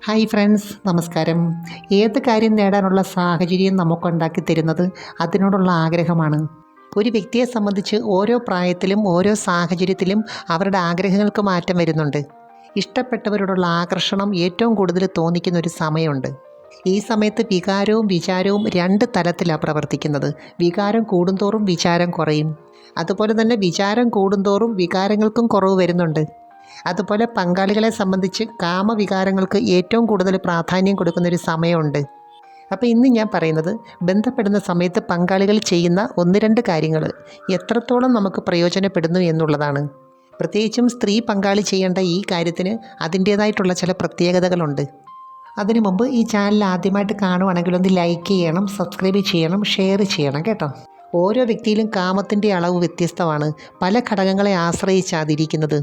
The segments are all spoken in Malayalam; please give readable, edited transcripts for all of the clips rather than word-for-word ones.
ഹായ് ഫ്രണ്ട്സ്, നമസ്കാരം. ഏത് കാര്യം നേടാനുള്ള സാഹചര്യം നമുക്കുണ്ടാക്കി തരുന്നത് അതിനോടുള്ള ആഗ്രഹമാണ്. ഒരു വ്യക്തിയെ സംബന്ധിച്ച് ഓരോ പ്രായത്തിലും ഓരോ സാഹചര്യത്തിലും അവരുടെ ആഗ്രഹങ്ങൾക്ക് മാറ്റം വരുന്നുണ്ട്. ഇഷ്ടപ്പെട്ടവരോടുള്ള ആകർഷണം ഏറ്റവും കൂടുതൽ തോന്നിക്കുന്ന ഒരു സമയമുണ്ട്. ഈ സമയത്ത് വികാരവും വിചാരവും രണ്ട് തലത്തിലാണ് പ്രവർത്തിക്കുന്നത്. വികാരം കൂടുന്തോറും വിചാരം കുറയും. അതുപോലെ തന്നെ വിചാരം കൂടുന്തോറും വികാരങ്ങൾക്കും കുറവ് വരുന്നുണ്ട്. അതുപോലെ പങ്കാളികളെ സംബന്ധിച്ച് കാമവികാരങ്ങൾക്ക് ഏറ്റവും കൂടുതൽ പ്രാധാന്യം കൊടുക്കുന്നൊരു സമയമുണ്ട്. അപ്പോൾ ഇന്ന് ഞാൻ പറയുന്നത്, ബന്ധപ്പെടുന്ന സമയത്ത് പങ്കാളികൾ ചെയ്യുന്ന ഒന്ന് രണ്ട് കാര്യങ്ങൾ എത്രത്തോളം നമുക്ക് പ്രയോജനപ്പെടുന്നു എന്നുള്ളതാണ്. പ്രത്യേകിച്ചും സ്ത്രീ പങ്കാളി ചെയ്യേണ്ട ഈ കാര്യത്തിന് അതിൻ്റേതായിട്ടുള്ള ചില പ്രത്യേകതകളുണ്ട്. അതിനു മുമ്പ് ഈ ചാനൽ ആദ്യമായിട്ട് കാണുവാണെങ്കിൽ ഒന്ന് ലൈക്ക് ചെയ്യണം, സബ്സ്ക്രൈബ് ചെയ്യണം, ഷെയർ ചെയ്യണം കേട്ടോ. ഓരോ വ്യക്തിയിലും കാമത്തിൻ്റെ അളവ് വ്യത്യസ്തമാണ്. പല ഘടകങ്ങളെ ആശ്രയിച്ചാതിരിക്കുന്നത്.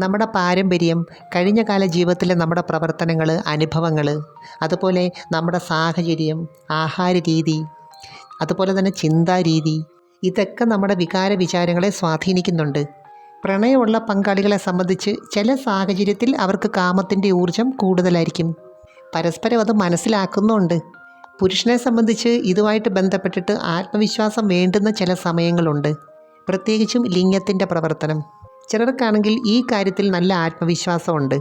നമ്മുടെ പാരമ്പര്യം, കഴിഞ്ഞ കാല ജീവിതത്തിലെ നമ്മുടെ പ്രവർത്തനങ്ങൾ, അനുഭവങ്ങൾ, അതുപോലെ നമ്മുടെ സാഹചര്യം, ആഹാര രീതി, അതുപോലെ തന്നെ ചിന്താരീതി, ഇതൊക്കെ നമ്മുടെ വികാര വിചാരങ്ങളെ സ്വാധീനിക്കുന്നുണ്ട്. പ്രണയമുള്ള പങ്കാളികളെ സംബന്ധിച്ച് ചില സാഹചര്യത്തിൽ അവർക്ക് കാമത്തിൻ്റെ ഊർജം കൂടുതലായിരിക്കും. പരസ്പരം അത് മനസ്സിലാക്കുന്നുണ്ട്. പുരുഷനെ സംബന്ധിച്ച് ഇതുമായിട്ട് ബന്ധപ്പെട്ടിട്ട് ആത്മവിശ്വാസം വേണ്ടുന്ന ചില സമയങ്ങളുണ്ട്. പ്രത്യേകിച്ചും ലിംഗത്തിൻ്റെ പ്രവർത്തനം. ചിലർക്കാണെങ്കിൽ ഈ കാര്യത്തിൽ നല്ല ആത്മവിശ്വാസമുണ്ട്.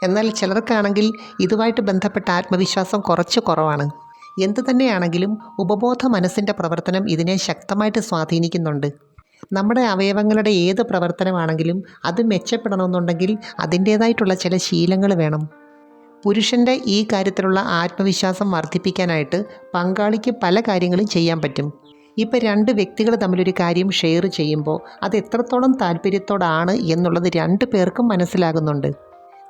എന്നാൽ ചിലർക്കാണെങ്കിൽ ഇതുമായിട്ട് ബന്ധപ്പെട്ട ആത്മവിശ്വാസം കുറച്ച് കുറവാണ്. എന്തു തന്നെയാണെങ്കിലും ഉപബോധ മനസ്സിൻ്റെ പ്രവർത്തനം ഇതിനെ ശക്തമായിട്ട് സ്വാധീനിക്കുന്നുണ്ട്. നമ്മുടെ അവയവങ്ങളുടെ ഏത് പ്രവർത്തനമാണെങ്കിലും അത് മെച്ചപ്പെടണമെന്നുണ്ടെങ്കിൽ അതിൻ്റേതായിട്ടുള്ള ചില ശീലങ്ങൾ വേണം. പുരുഷൻ്റെ ഈ കാര്യത്തിലുള്ള ആത്മവിശ്വാസം വർദ്ധിപ്പിക്കാനായിട്ട് പങ്കാളിക്ക് പല കാര്യങ്ങളും ചെയ്യാൻ പറ്റും. ഇപ്പോൾ രണ്ട് വ്യക്തികൾ തമ്മിലൊരു കാര്യം ഷെയർ ചെയ്യുമ്പോൾ അത് എത്രത്തോളം താല്പര്യത്തോടാണ് എന്നുള്ളത് രണ്ടു പേർക്കും മനസ്സിലാകുന്നുണ്ട്.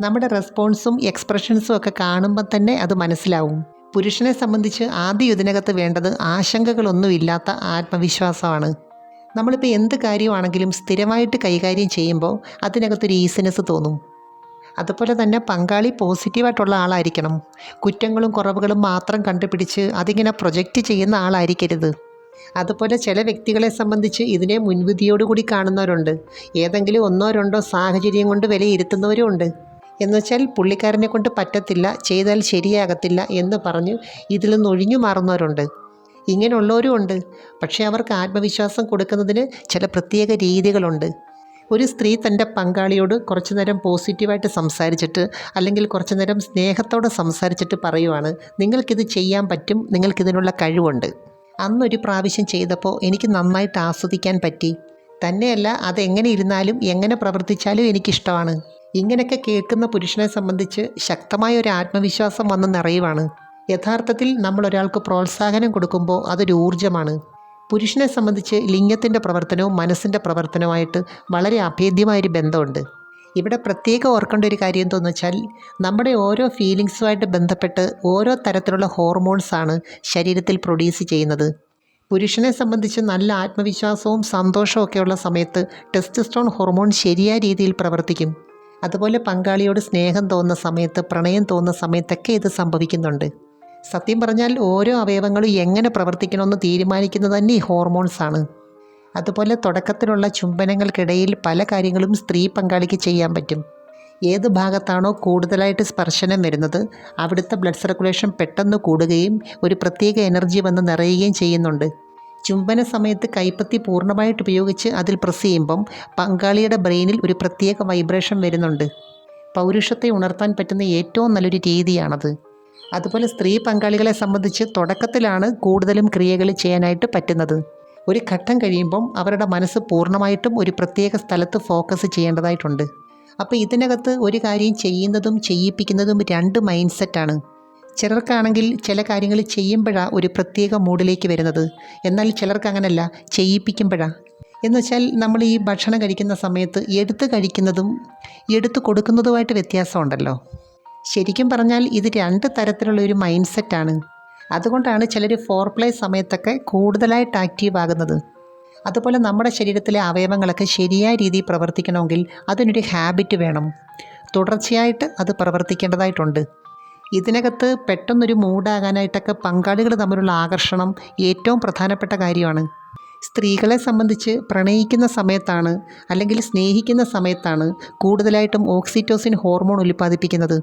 നമ്മുടെ റെസ്പോൺസും എക്സ്പ്രഷൻസും ഒക്കെ കാണുമ്പോൾ തന്നെ അത് മനസ്സിലാവും. പുരുഷനെ സംബന്ധിച്ച് ആദ്യം ഇതിനകത്ത് വേണ്ടത് ആശങ്കകളൊന്നുമില്ലാത്ത ആത്മവിശ്വാസമാണ്. നമ്മളിപ്പോൾ എന്ത് കാര്യമാണെങ്കിലും സ്ഥിരമായിട്ട് കൈകാര്യം ചെയ്യുമ്പോൾ അതിനകത്തൊരു ഈസിനെസ് തോന്നും. അതുപോലെ തന്നെ പങ്കാളി പോസിറ്റീവായിട്ടുള്ള ആളായിരിക്കണം. കുറ്റങ്ങളും കുറവുകളും മാത്രം കണ്ടുപിടിച്ച് അതിങ്ങനെ പ്രൊജക്റ്റ് ചെയ്യുന്ന ആളായിരിക്കരുത്. അതുപോലെ ചില വ്യക്തികളെ സംബന്ധിച്ച് ഇതിനെ മുൻവിധിയോടുകൂടി കാണുന്നവരുണ്ട്. ഏതെങ്കിലും ഒന്നോ രണ്ടോ സാഹചര്യം കൊണ്ട് വിലയിരുത്തുന്നവരും ഉണ്ട്. എന്നുവെച്ചാൽ പുള്ളിക്കാരനെ കൊണ്ട് പറ്റത്തില്ല, ചെയ്താൽ ശരിയാകത്തില്ല എന്ന് പറഞ്ഞ് ഇതിൽ നിന്ന് ഒഴിഞ്ഞു മാറുന്നവരുണ്ട്. ഇങ്ങനെയുള്ളവരും ഉണ്ട്. പക്ഷേ അവർക്ക് ആത്മവിശ്വാസം കൊടുക്കുന്നതിന് ചില പ്രത്യേക രീതികളുണ്ട്. ഒരു സ്ത്രീ തൻ്റെ പങ്കാളിയോട് കുറച്ചു നേരം പോസിറ്റീവായിട്ട് സംസാരിച്ചിട്ട്, അല്ലെങ്കിൽ കുറച്ചു നേരം സ്നേഹത്തോടെ സംസാരിച്ചിട്ട് പറയുവാണ്, നിങ്ങൾക്കിത് ചെയ്യാൻ പറ്റും, നിങ്ങൾക്കിതിനുള്ള കഴിവുണ്ട്. അന്നൊരു പ്രാവശ്യം ചെയ്തപ്പോൾ എനിക്ക് നന്നായിട്ട് ആസ്വദിക്കാൻ പറ്റി. തന്നെയല്ല, അതെങ്ങനെ ഇരുന്നാലും എങ്ങനെ പ്രവർത്തിച്ചാലും എനിക്കിഷ്ടമാണ്. ഇങ്ങനെയൊക്കെ കേൾക്കുന്ന പുരുഷനെ സംബന്ധിച്ച് ശക്തമായ ഒരു ആത്മവിശ്വാസം വന്ന് നിറയുവാണ്. യഥാർത്ഥത്തിൽ നമ്മൾ ഒരാൾക്ക് പ്രോത്സാഹനം കൊടുക്കുമ്പോൾ അതൊരു ഊർജ്ജമാണ്. പുരുഷനെ സംബന്ധിച്ച് ലിംഗത്തിൻ്റെ പ്രവർത്തനവും മനസ്സിൻ്റെ പ്രവർത്തനവുമായിട്ട് വളരെ അഭേദ്യമായൊരു ബന്ധമുണ്ട്. ഇവിടെ പ്രത്യേകം ഓർക്കേണ്ട ഒരു കാര്യം എന്താണെന്ന് വെച്ചാൽ, നമ്മുടെ ഓരോ ഫീലിങ്സുമായിട്ട് ബന്ധപ്പെട്ട് ഓരോ തരത്തിലുള്ള ഹോർമോൺസാണ് ശരീരത്തിൽ പ്രൊഡ്യൂസ് ചെയ്യുന്നത്. പുരുഷനെ സംബന്ധിച്ച് നല്ല ആത്മവിശ്വാസവും സന്തോഷവും ഒക്കെയുള്ള സമയത്ത് ടെസ്റ്റോസ്റ്ററോൺ ഹോർമോൺ ശരിയായ രീതിയിൽ പ്രവർത്തിക്കും. അതുപോലെ പങ്കാളിയോട് സ്നേഹം തോന്നുന്ന സമയത്ത്, പ്രണയം തോന്നുന്ന സമയത്തൊക്കെ ഇത് സംഭവിക്കുന്നുണ്ട്. സത്യം പറഞ്ഞാൽ ഓരോ അവയവങ്ങളും എങ്ങനെ പ്രവർത്തിക്കണമെന്ന് തീരുമാനിക്കുന്നത് തന്നെ ഈ ഹോർമോൺസാണ്. അതുപോലെ തുടക്കത്തിലുള്ള ചുംബനങ്ങൾക്കിടയിൽ പല കാര്യങ്ങളും സ്ത്രീ പങ്കാളിക്ക് ചെയ്യാൻ പറ്റും. ഏത് ഭാഗത്താണോ കൂടുതലായിട്ട് സ്പർശനം വരുന്നത് അവിടുത്തെ ബ്ലഡ് സർക്കുലേഷൻ പെട്ടെന്ന് കൂടുകയും ഒരു പ്രത്യേക എനർജി വന്ന് നിറയുകയും ചെയ്യുന്നുണ്ട്. ചുംബന സമയത്ത് കൈപ്പത്തി പൂർണ്ണമായിട്ട് ഉപയോഗിച്ച് അതിൽ പ്രസ് ചെയ്യുമ്പം പങ്കാളിയുടെ ബ്രെയിനിൽ ഒരു പ്രത്യേക വൈബ്രേഷൻ വരുന്നുണ്ട്. പൗരുഷത്തെ ഉണർത്താൻ പറ്റുന്ന ഏറ്റവും നല്ലൊരു രീതിയാണത്. അതുപോലെ സ്ത്രീ പങ്കാളികളെ സംബന്ധിച്ച് തുടക്കത്തിലാണ് കൂടുതലും ക്രിയകൾ ചെയ്യാനായിട്ട് പറ്റുന്നത്. ഒരു ഘട്ടം കഴിയുമ്പം അവരുടെ മനസ്സ് പൂർണ്ണമായിട്ടും ഒരു പ്രത്യേക സ്ഥലത്ത് ഫോക്കസ് ചെയ്യേണ്ടതായിട്ടുണ്ട്. അപ്പോൾ ഇതിനകത്ത് ഒരു കാര്യം ചെയ്യുന്നതും ചെയ്യിപ്പിക്കുന്നതും രണ്ട് മൈൻഡ് സെറ്റാണ്. ചിലർക്കാണെങ്കിൽ ചില കാര്യങ്ങൾ ചെയ്യുമ്പോഴാണ് ഒരു പ്രത്യേക മൂഡിലേക്ക് വരുന്നത്. എന്നാൽ ചിലർക്ക് അങ്ങനല്ല, ചെയ്യിപ്പിക്കുമ്പോഴാണ്. എന്നുവെച്ചാൽ നമ്മൾ ഈ ഭക്ഷണം കഴിക്കുന്ന സമയത്ത് എടുത്ത് കഴിക്കുന്നതും എടുത്ത് കൊടുക്കുന്നതുമായിട്ട് വ്യത്യാസമുണ്ടല്ലോ. ശരിക്കും പറഞ്ഞാൽ ഇത് രണ്ട് തരത്തിലുള്ള ഒരു മൈൻഡ് സെറ്റാണ്. അതുകൊണ്ടാണ് ചിലർ ഫോർപ്ലേ സമയത്തൊക്കെ കൂടുതലായിട്ട് ആക്റ്റീവ് ആകുന്നത്. അതുപോലെ നമ്മുടെ ശരീരത്തിലെ അവയവങ്ങളൊക്കെ ശരിയായ രീതിയിൽ പ്രവർത്തിക്കണമെങ്കിൽ അതിനൊരു ഹാബിറ്റ് വേണം. തുടർച്ചയായിട്ട് അത് പ്രവർത്തിക്കേണ്ടതായിട്ടുണ്ട്. ഇതിനകത്ത് പെട്ടെന്നൊരു മൂഡാകാനായിട്ടൊക്കെ പങ്കാളികൾ തമ്മിലുള്ള ആകർഷണം ഏറ്റവും പ്രധാനപ്പെട്ട കാര്യമാണ്. സ്ത്രീകളെ സംബന്ധിച്ച് പ്രണയിക്കുന്ന സമയത്താണ്, അല്ലെങ്കിൽ സ്നേഹിക്കുന്ന സമയത്താണ് കൂടുതലായിട്ടും ഓക്സിറ്റോസിൻ ഹോർമോൺ ഉൽപ്പാദിപ്പിക്കുന്നത്.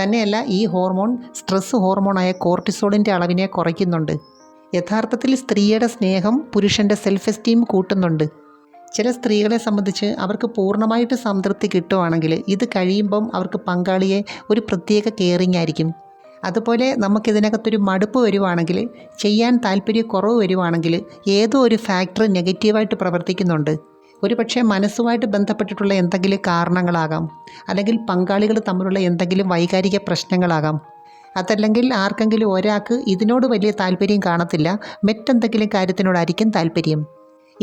തന്നെയല്ല ഈ ഹോർമോൺ സ്ട്രെസ് ഹോർമോണായ കോർട്ടിസോളിൻ്റെ അളവിനെ കുറയ്ക്കുന്നുണ്ട്. യഥാർത്ഥത്തിൽ സ്ത്രീയുടെ സ്നേഹം പുരുഷൻ്റെ സെൽഫ് എസ്റ്റീം കൂട്ടുന്നുണ്ട്. ചില സ്ത്രീകളെ സംബന്ധിച്ച് അവർക്ക് പൂർണ്ണമായിട്ട് സംതൃപ്തി കിട്ടുവാണെങ്കിൽ ഇത് കഴിയുമ്പം അവർക്ക് പങ്കാളിയെ ഒരു പ്രത്യേക കെയറിങ് ആയിരിക്കും. അതുപോലെ നമുക്കിതിനകത്തൊരു മടുപ്പ് വരുവാണെങ്കിൽ, ചെയ്യാൻ താല്പര്യക്കുറവ് വരുവാണെങ്കിൽ ഏതോ ഒരു ഫാക്ടർ നെഗറ്റീവായിട്ട് പ്രവർത്തിക്കുന്നുണ്ട്. ഒരു പക്ഷേ മനസ്സുമായിട്ട് ബന്ധപ്പെട്ടിട്ടുള്ള എന്തെങ്കിലും കാരണങ്ങളാകാം, അല്ലെങ്കിൽ പങ്കാളികൾ തമ്മിലുള്ള എന്തെങ്കിലും വൈകാരിക പ്രശ്നങ്ങളാകാം. അതല്ലെങ്കിൽ ആർക്കെങ്കിലും ഒരാൾക്ക് ഇതിനോട് വലിയ താല്പര്യം കാണത്തില്ല, മറ്റെന്തെങ്കിലും കാര്യത്തിനോടായിരിക്കും താല്പര്യം.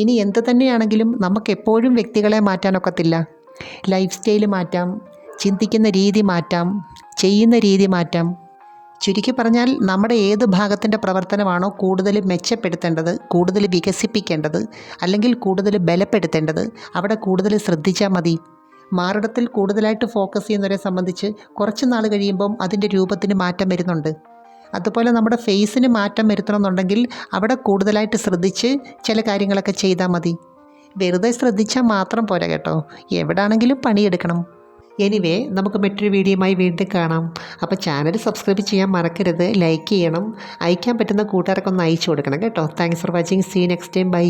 ഇനി എന്ത് തന്നെയാണെങ്കിലും നമുക്കെപ്പോഴും വ്യക്തികളെ മാറ്റാനൊക്കത്തില്ല. ലൈഫ് സ്റ്റൈൽ മാറ്റാം, ചിന്തിക്കുന്ന രീതി മാറ്റാം, ചെയ്യുന്ന രീതി മാറ്റാം. ചുരുക്കി പറഞ്ഞാൽ നമ്മുടെ ഏത് ഭാഗത്തിൻ്റെ പ്രവർത്തനമാണോ കൂടുതൽ മെച്ചപ്പെടുത്തേണ്ടത്, കൂടുതൽ വികസിപ്പിക്കേണ്ടത്, അല്ലെങ്കിൽ കൂടുതൽ ബലപ്പെടുത്തേണ്ടത്, അവിടെ കൂടുതൽ ശ്രദ്ധിച്ചാൽ മതി. മാറിടത്തിൽ കൂടുതലായിട്ട് ഫോക്കസ് ചെയ്യുന്നവരെ സംബന്ധിച്ച് കുറച്ച് നാൾ കഴിയുമ്പം അതിൻ്റെ രൂപത്തിന് മാറ്റം വരുന്നുണ്ട്. അതുപോലെ നമ്മുടെ ഫേസിന് മാറ്റം വരുത്തണമെന്നുണ്ടെങ്കിൽ അവിടെ കൂടുതലായിട്ട് ശ്രദ്ധിച്ച് ചില കാര്യങ്ങളൊക്കെ ചെയ്താൽ മതി. വെറുതെ ശ്രദ്ധിച്ചാൽ മാത്രം പോരാ കേട്ടോ, എവിടാണെങ്കിലും പണിയെടുക്കണം. എനിവേ, നമുക്ക് മറ്റൊരു വീഡിയോയുമായി വീണ്ടും കാണാം. അപ്പോൾ ചാനൽ സബ്സ്ക്രൈബ് ചെയ്യാൻ മറക്കരുത്, ലൈക്ക് ചെയ്യണം, അയക്കാൻ പറ്റുന്ന കൂട്ടുകാർക്കൊന്ന് അയച്ചു കൊടുക്കണം കേട്ടോ. Thanks for watching. See next time. By.